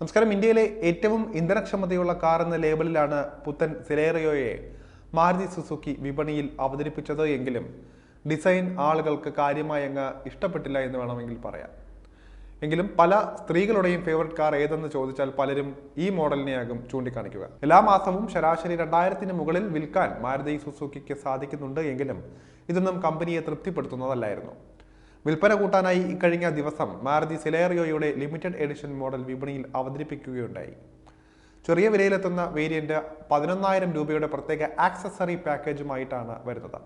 നമസ്കാരം. ഇന്ത്യയിലെ ഏറ്റവും ഇന്ധനക്ഷമതയുള്ള കാർ എന്ന ലേബലിലാണ് പുത്തൻ സിലേറിയോയെ മാരുതി സുസുക്കി വിപണിയിൽ അവതരിപ്പിച്ചത് എങ്കിലും ഡിസൈൻ ആളുകൾക്ക് കാര്യമായി അങ്ങ് ഇഷ്ടപ്പെട്ടില്ല എന്ന് വേണമെങ്കിൽ പറയാം. എങ്കിലും പല സ്ത്രീകളുടെയും ഫേവററ്റ് കാർ ഏതെന്ന് ചോദിച്ചാൽ പലരും ഈ മോഡലിനെയാകും ചൂണ്ടിക്കാണിക്കുക. എല്ലാ മാസവും ശരാശരി 2000-ന് മുകളിൽ വിൽക്കാൻ മാരുതി സുസുക്കിക്ക് സാധിക്കുന്നുണ്ട് എങ്കിലും ഇതൊന്നും കമ്പനിയെ തൃപ്തിപ്പെടുത്തുന്നതല്ലായിരുന്നു. വിൽപ്പന കൂട്ടാനായി ഇക്കഴിഞ്ഞ ദിവസം മാരുതി സിലേറിയോയുടെ ലിമിറ്റഡ് എഡിഷൻ മോഡൽ വിപണിയിൽ അവതരിപ്പിക്കുകയുണ്ടായി. ചെറിയ വിലയിലെത്തുന്ന വേരിയന്റ് 11,000 രൂപയുടെ പ്രത്യേക ആക്സസറി പാക്കേജുമായിട്ടാണ് വരുന്നത്.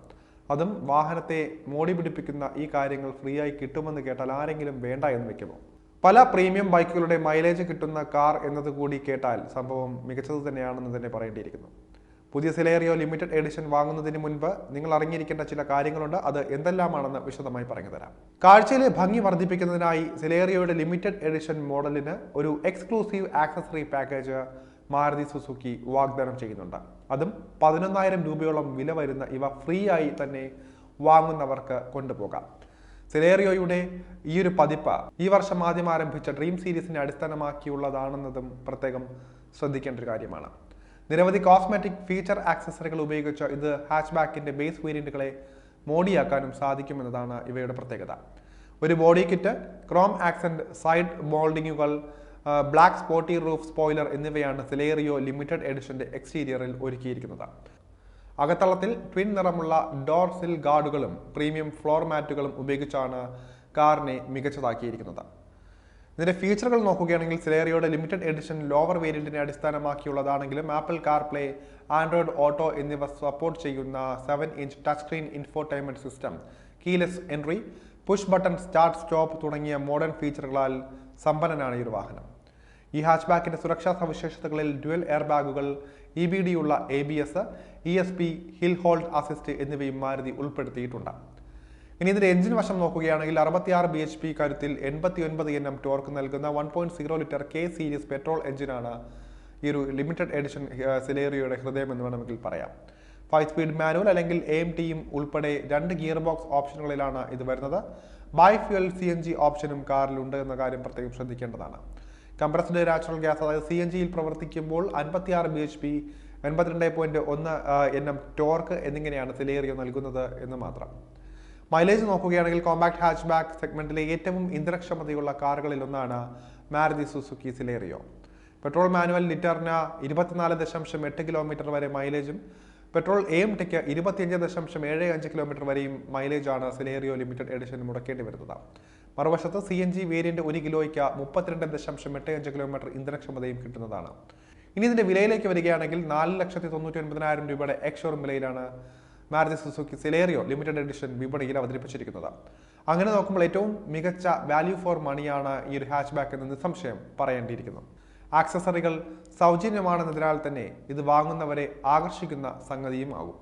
അതും വാഹനത്തെ മോടി പിടിപ്പിക്കുന്ന ഈ കാര്യങ്ങൾ ഫ്രീ ആയി കിട്ടുമെന്ന് കേട്ടാൽ ആരെങ്കിലും വേണ്ട എന്ന് വെക്കുമോ? പല പ്രീമിയം ബൈക്കുകളുടെ മൈലേജ് കിട്ടുന്ന കാർ എന്നതുകൂടി കേട്ടാൽ സംഭവം മികച്ചത് തന്നെയാണെന്ന് തന്നെ പറയേണ്ടിയിരിക്കുന്നു. പുതിയ സിലേറിയോ ലിമിറ്റഡ് എഡിഷൻ വാങ്ങുന്നതിന് മുൻപ് നിങ്ങൾ അറിഞ്ഞിരിക്കേണ്ട ചില കാര്യങ്ങളുണ്ട്. അത് എന്തെല്ലാമാണെന്ന് വിശദമായി പറഞ്ഞു തരാം. കാഴ്ചയിലെ ഭംഗി വർദ്ധിപ്പിക്കുന്നതിനായി സിലേറിയോയുടെ ലിമിറ്റഡ് എഡിഷൻ മോഡലിന് ഒരു exclusive accessory package Maruti Suzuki വാഗ്ദാനം ചെയ്യുന്നുണ്ട്. അതും 11,000 രൂപയോളം വില വരുന്ന ഇവ ഫ്രീ ആയി തന്നെ വാങ്ങുന്നവർക്ക് കൊണ്ടുപോകാം. സിലേറിയോയുടെ ഈ ഒരു പതിപ്പ് ഈ വർഷം ആദ്യം ആരംഭിച്ച ഡ്രീം സീരീസിനെ അടിസ്ഥാനമാക്കിയുള്ളതാണെന്നതും പ്രത്യേകം ശ്രദ്ധിക്കേണ്ട ഒരു കാര്യമാണ്. നിരവധി കോസ്മെറ്റിക് ഫീച്ചർ ആക്സസറികൾ ഉപയോഗിച്ച് ഇത് ഹാച്ച്ബാക്കിന്റെ ബേസ് വേരിയന്റുകളെ മോഡിയാക്കാനും സാധിക്കുമെന്നതാണ് ഇവയുടെ പ്രത്യേകത. ഒരു body kit, chrome accent side മോൾഡിങ്ങുകൾ, ബ്ലാക്ക് സ്പോട്ടി റൂഫ് സ്പോയിലർ എന്നിവയാണ് സിലേറിയോ ലിമിറ്റഡ് എഡിഷന്റെ എക്സ്റ്റീരിയറിൽ ഒരുക്കിയിരിക്കുന്നത്. അകത്തളത്തിൽ ട്വിൻ നിറമുള്ള ഡോർ സിൽ ഗാർഡുകളും പ്രീമിയം ഫ്ലോർ മാറ്റുകളും ഉപയോഗിച്ചാണ് കാറിനെ മികച്ചതാക്കിയിരിക്കുന്നത്. ഇതിന്റെ ഫീച്ചറുകൾ നോക്കുകയാണെങ്കിൽ സിലേറിയോയുടെ ലിമിറ്റഡ് എഡിഷൻ ലോവർ വേരിയന്റിനെ അടിസ്ഥാനമാക്കിയുള്ളതാണെങ്കിലും ആപ്പിൾ കാർപ്ലേ, ആൻഡ്രോയിഡ് ഓട്ടോ എന്നിവ സപ്പോർട്ട് ചെയ്യുന്ന seven inch touch screen infotainment system, keyless entry, push button start stop തുടങ്ങിയ മോഡേൺ ഫീച്ചറുകളാൽ സമ്പന്നനാണ് ഈ ഒരു വാഹനം. ഈ ഹാച്ച്ബാക്കിന്റെ സുരക്ഷാ സവിശേഷതകളിൽ ഡ്യുവൽ എയർ ബാഗുകൾ, EBD ഉള്ള ABS, ESP, hill hold assist എന്നിവയും മാരുതി ഉൾപ്പെടുത്തിയിട്ടുണ്ട്. ഇനി ഇതിന്റെ എഞ്ചിൻ വശം നോക്കുകയാണെങ്കിൽ 66 bhp കരുത്തിൽ 89 Nm ടോർക്ക് നൽകുന്ന 1.0 ലിറ്റർ K സീരീസ് പെട്രോൾ എഞ്ചിനാണ് ഈ ഒരു ലിമിറ്റഡ് എഡിഷൻ സിലേറിയോയുടെ ഹൃദയം എന്ന് വേണമെങ്കിൽ പറയാം. 5 സ്പീഡ് മാനുവൽ അല്ലെങ്കിൽ AMTയും ഉൾപ്പെടെ 2 ഗിയർ ബോക്സ് ഓപ്ഷനുകളിലാണ് ഇത് വരുന്നത്. ബയോഫ്യൂൽ CNG ഓപ്ഷനും കാറിലുണ്ട് എന്ന കാര്യം പ്രത്യേകം ശ്രദ്ധിക്കേണ്ടതാണ്. കംപ്രസ്ഡ് നാച്ചുറൽ ഗ്യാസ് അതായത് CNGയിൽ പ്രവർത്തിക്കുമ്പോൾ 56 bhp, 82.1 Nm ടോർക്ക് എന്നിങ്ങനെയാണ് സിലേറിയോ നൽകുന്നത് എന്ന് മാത്രം. മൈലേജ് നോക്കുകയാണെങ്കിൽ കോമ്പാക്ട് ഹാച്ച്ബാക്ക് സെഗ്മെന്റിലെ ഏറ്റവും ഇന്ധനക്ഷമതയുള്ള കാറുകളിൽ ഒന്നാണ് മാരുതി സുസുക്കി സിലേറിയോ. പെട്രോൾ മാനുവൽ ലിറ്ററിന് 24.8 കിലോമീറ്റർ വരെ മൈലേജും പെട്രോൾ AMTയ്ക്ക് 25.75 കിലോമീറ്റർ വരെയും മൈലേജാണ് സിലേറിയോ ലിമിറ്റഡ് എഡിഷൻ മുടക്കേണ്ടി വരുന്നത്. മറുവശത്ത് CNG വേരിയന്റ് 1 കിലോയ്ക്ക് 32.85 കിലോമീറ്റർ ഇന്ധനക്ഷമതയും കിട്ടുന്നതാണ്. ഇനി ഇതിന്റെ വിലയിലേക്ക് വരികയാണെങ്കിൽ 4,99,000 രൂപയുടെ എക്സ്-ഷോറൂം വിലയിലാണ് Maruti Suzuki Celerio limited edition വിപണിയിൽ അവതരിപ്പിച്ചിരിക്കുന്നത്. അങ്ങനെ നോക്കുമ്പോൾ ഏറ്റവും മികച്ച വാല്യൂ ഫോർ മണിയാണ് ഈ ഒരു ഹാച്ച്ബാക്ക് എന്ന് നിസ്സംശയം പറയേണ്ടിയിരിക്കുന്നു. ആക്സസറികൾ സൗജന്യമാണെന്നതിനാൽ തന്നെ ഇത് വാങ്ങുന്നവരെ ആകർഷിക്കുന്ന സംഗതിയും ആകും.